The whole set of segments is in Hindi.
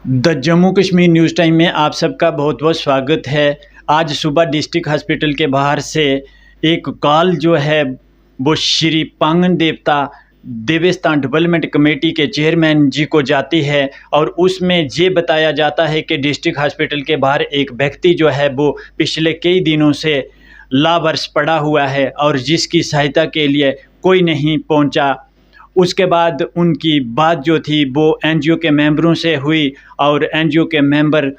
The Jammu Kashmir news time में आप सबका बहुत बहुत स्वागत है। आज सुबह डिस्ट्रिक्ट हॉस्पिटल के बाहर से एक कॉल जो है वो श्री पांगन देवता देवस्थान डेवलपमेंट कमेटी के चेयरमैन जी को जाती है और उसमें ये बताया जाता है कि डिस्ट्रिक्ट हॉस्पिटल के बाहर एक व्यक्ति जो है वो पिछले कई दिनों से लावारिस पड़ा हुआ है और जिसकी सहायता के लिए कोई नहीं पहुंचा। उसके बाद उनकी बात जो थी वो एनजीओ के मेंबरों से हुई और एनजीओ के मेंबर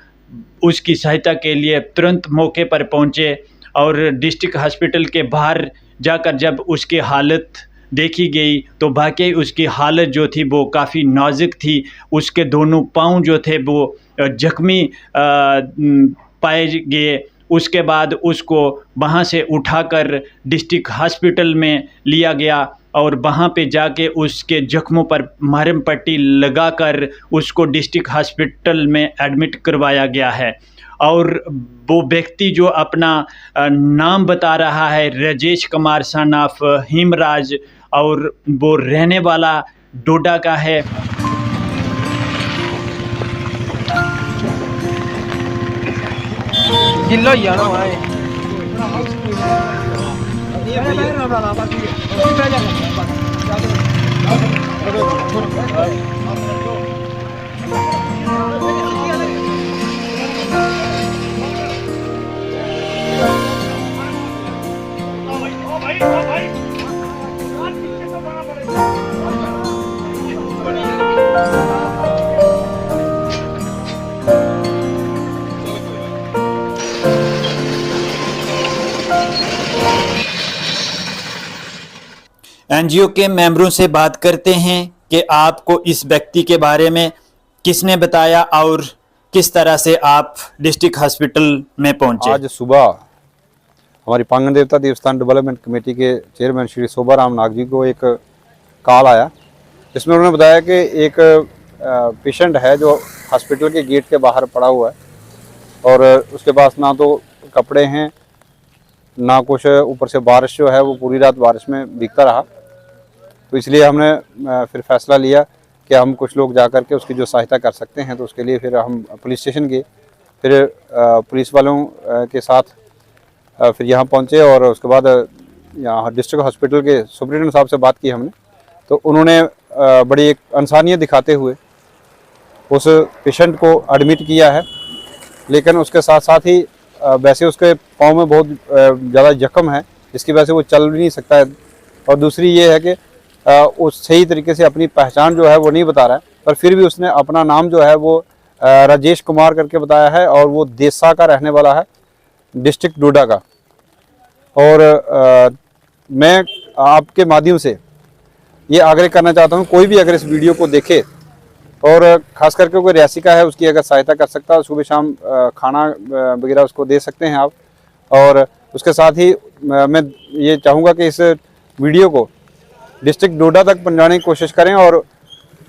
उसकी सहायता के लिए तुरंत मौके पर पहुंचे और डिस्ट्रिक्ट हॉस्पिटल के बाहर जाकर जब उसकी हालत देखी गई तो वाकई उसकी हालत जो थी वो काफ़ी नाजुक थी। उसके दोनों पाँव जो थे वो जख्मी पाए गए। उसके बाद उसको वहाँ से उठाकर डिस्ट्रिक्ट हॉस्पिटल में लिया गया और वहाँ पे जाके उसके जख्मों पर मरहम पट्टी लगाकर उसको डिस्ट्रिक्ट हॉस्पिटल में एडमिट करवाया गया है। और वो व्यक्ति जो अपना नाम बता रहा है राजेश कुमार सन ऑफ हिमराज और वो रहने वाला डोडा का है। एनजीओ के मेंबरों से बात करते हैं कि आपको इस व्यक्ति के बारे में किसने बताया और किस तरह से आप डिस्ट्रिक्ट हॉस्पिटल में पहुंचे। आज सुबह हमारी पांगन देवता देवस्थान डेवलपमेंट कमेटी के चेयरमैन श्री शोभाराम नाग जी को एक कॉल आया जिसमें उन्होंने बताया कि एक पेशेंट है जो हॉस्पिटल के गेट के बाहर पड़ा हुआ है और उसके पास ना तो कपड़े हैं ना कुछ, ऊपर से बारिश जो है वो पूरी रात बारिश में भीगता रहा। तो इसलिए हमने फिर फैसला लिया कि हम कुछ लोग जा कर के उसकी जो सहायता कर सकते हैं तो उसके लिए फिर हम पुलिस स्टेशन गए। फिर पुलिस वालों के साथ फिर यहाँ पहुँचे और उसके बाद यहाँ डिस्ट्रिक्ट हॉस्पिटल के सुपरिटेंडेंट साहब से बात की हमने। तो उन्होंने बड़ी एक इंसानियत दिखाते हुए उस पेशेंट को एडमिट किया है, लेकिन उसके साथ साथ ही वैसे उसके पाँव में बहुत ज़्यादा जख्म है जिसकी वजह से वो चल भी नहीं सकता है। और दूसरी ये है कि उस सही तरीके से अपनी पहचान जो है वो नहीं बता रहा है, पर फिर भी उसने अपना नाम जो है वो राजेश कुमार करके बताया है और वो देसा का रहने वाला है, डिस्ट्रिक्ट डोडा का। और मैं आपके माध्यम से ये आग्रह करना चाहता हूँ, कोई भी अगर इस वीडियो को देखे और ख़ास करके कोई रियासी का है उसकी अगर सहायता कर सकता है, सुबह शाम खाना वगैरह उसको दे सकते हैं आप। और उसके साथ ही मैं ये चाहूँगा कि इस वीडियो को डिस्ट्रिक्ट डोडा तक पहुँचाने की कोशिश करें और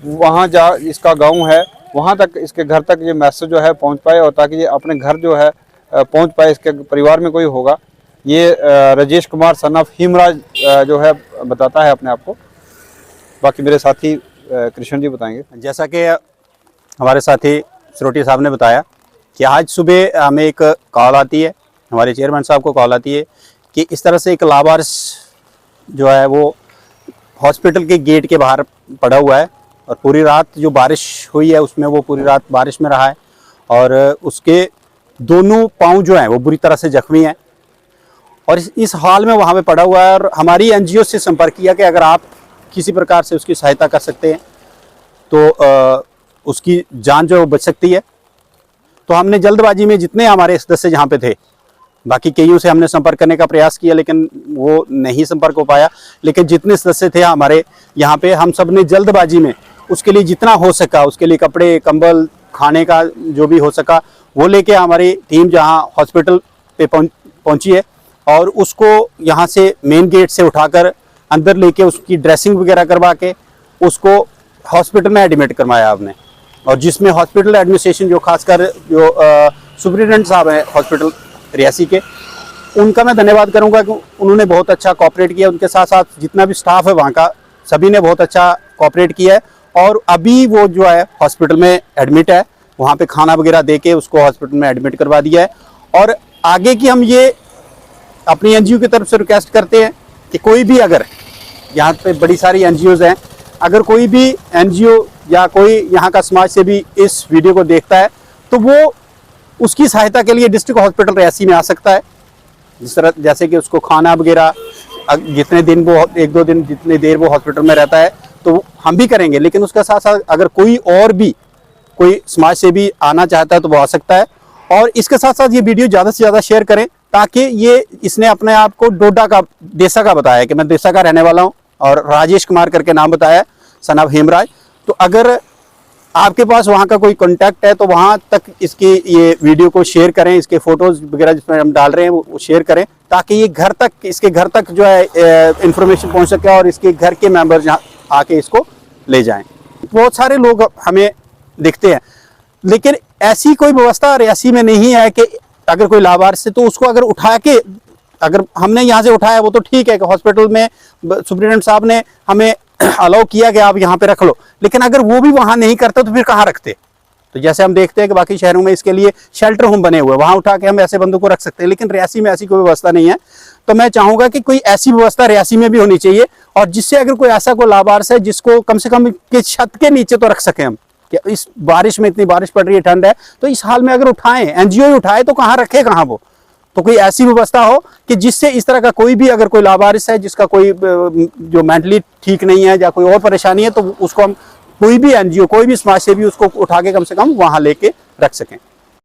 वहाँ जहाँ इसका गांव है वहाँ तक, इसके घर तक ये मैसेज जो है पहुँच पाए और ताकि ये अपने घर जो है पहुँच पाए। इसके परिवार में कोई होगा, ये राजेश कुमार सन ऑफ हिमराज जो है बताता है अपने आप को। बाकी मेरे साथी कृष्ण जी बताएंगे। जैसा कि हमारे साथी सरोटी साहब ने बताया कि आज सुबह हमें एक कॉल आती है, हमारे चेयरमैन साहब को कॉल आती है कि इस तरह से एक लावारिस जो है वो हॉस्पिटल के गेट के बाहर पड़ा हुआ है और पूरी रात जो बारिश हुई है उसमें वो पूरी रात बारिश में रहा है और उसके दोनों पाँव जो हैं वो बुरी तरह से जख्मी हैं और इस हाल में वहाँ पे पड़ा हुआ है। और हमारी एनजीओ से संपर्क किया कि अगर आप किसी प्रकार से उसकी सहायता कर सकते हैं तो उसकी जान जो बच सकती है। तो हमने जल्दबाजी में जितने हमारे सदस्य जहाँ पे थे, बाकी कईयों से हमने संपर्क करने का प्रयास किया लेकिन वो नहीं संपर्क हो पाया, लेकिन जितने सदस्य थे हमारे यहाँ पे हम सब ने जल्दबाजी में उसके लिए जितना हो सका, उसके लिए कपड़े, कंबल, खाने का जो भी हो सका वो लेके हमारी टीम जहाँ हॉस्पिटल पे पहुँची है और उसको यहाँ से मेन गेट से उठाकर अंदर लेके उसकी ड्रेसिंग वगैरह करवा के उसको हॉस्पिटल में एडमिट करवाया आपने। और जिसमें हॉस्पिटल एडमिनिस्ट्रेशन जो खासकर जो सुपरिटेंडेंट साहब हैं हॉस्पिटल रियासी के, उनका मैं धन्यवाद करूंगा कि उन्होंने बहुत अच्छा कोऑपरेट किया। उनके साथ साथ जितना भी स्टाफ है वहाँ का सभी ने बहुत अच्छा कोऑपरेट किया है और अभी वो जो है हॉस्पिटल में एडमिट है वहाँ पे खाना वगैरह दे के उसको हॉस्पिटल में एडमिट करवा दिया है। और आगे की हम ये अपनी एनजीओ की तरफ से रिक्वेस्ट करते हैं कि कोई भी अगर यहाँ पे बड़ी सारी एनजीओज हैं, अगर कोई भी एनजीओ या कोई यहाँ का समाज से भी इस वीडियो को देखता है तो वो उसकी सहायता के लिए डिस्ट्रिक्ट हॉस्पिटल रियासी में आ सकता है। जिस तरह जैसे कि उसको खाना वगैरह जितने दिन वो 1-2 दिन जितनी देर वो हॉस्पिटल में रहता है तो हम भी करेंगे, लेकिन उसके साथ साथ अगर कोई और भी कोई समाज से भी आना चाहता है तो वो आ सकता है। और इसके साथ साथ ये वीडियो ज़्यादा से ज़्यादा शेयर करें ताकि ये इसने अपने आप को देसा का बताया कि मैं देसा का रहने वाला हूँ और राजेश कुमार करके नाम बताया, सन ऑफ हेमराज। तो अगर आपके पास वहाँ का कोई कॉन्टैक्ट है तो वहाँ तक इसकी ये वीडियो को शेयर करें, इसके फोटोज वगैरह जिसमें हम डाल रहे हैं वो शेयर करें ताकि ये इसके घर तक जो है इंफॉर्मेशन पहुँच सके और इसके घर के मेंबर यहाँ आके इसको ले जाएं। बहुत सारे लोग हमें दिखते हैं, लेकिन ऐसी कोई व्यवस्था रियासी में नहीं है कि अगर कोई लाभार्थी तो उसको अगर उठा के, अगर हमने यहाँ से उठाया वो तो ठीक है कि हॉस्पिटल में सुप्रिटेंडेंट साहब ने हमें अलाउ किया कि आप यहाँ पे रख लो, लेकिन अगर वो भी वहाँ नहीं करते तो फिर कहाँ रखते। तो जैसे हम देखते हैं कि बाकी शहरों में इसके लिए शेल्टर होम बने हुए, वहाँ उठा के हम ऐसे बंदों को रख सकते हैं, लेकिन रियासी में ऐसी कोई व्यवस्था नहीं है। तो मैं चाहूँगा कि कोई ऐसी व्यवस्था रियासी में भी होनी चाहिए और जिससे अगर कोई ऐसा कोई लाभार्थी है जिसको कम से कम के छत के नीचे तो रख सकें हम, कि इस बारिश में इतनी बारिश पड़ रही है, ठंड है, तो इस हाल में अगर उठाएं, एनजीओ ही उठाए तो कहाँ रखे, कहाँ वो। तो कोई ऐसी व्यवस्था हो कि जिससे इस तरह का कोई भी अगर कोई लाभार्थी है जिसका कोई जो मेंटली ठीक नहीं है या कोई और परेशानी है तो उसको हम कोई भी एनजीओ कोई भी समाज से भी उसको उठा के कम से कम वहाँ लेके रख सकें।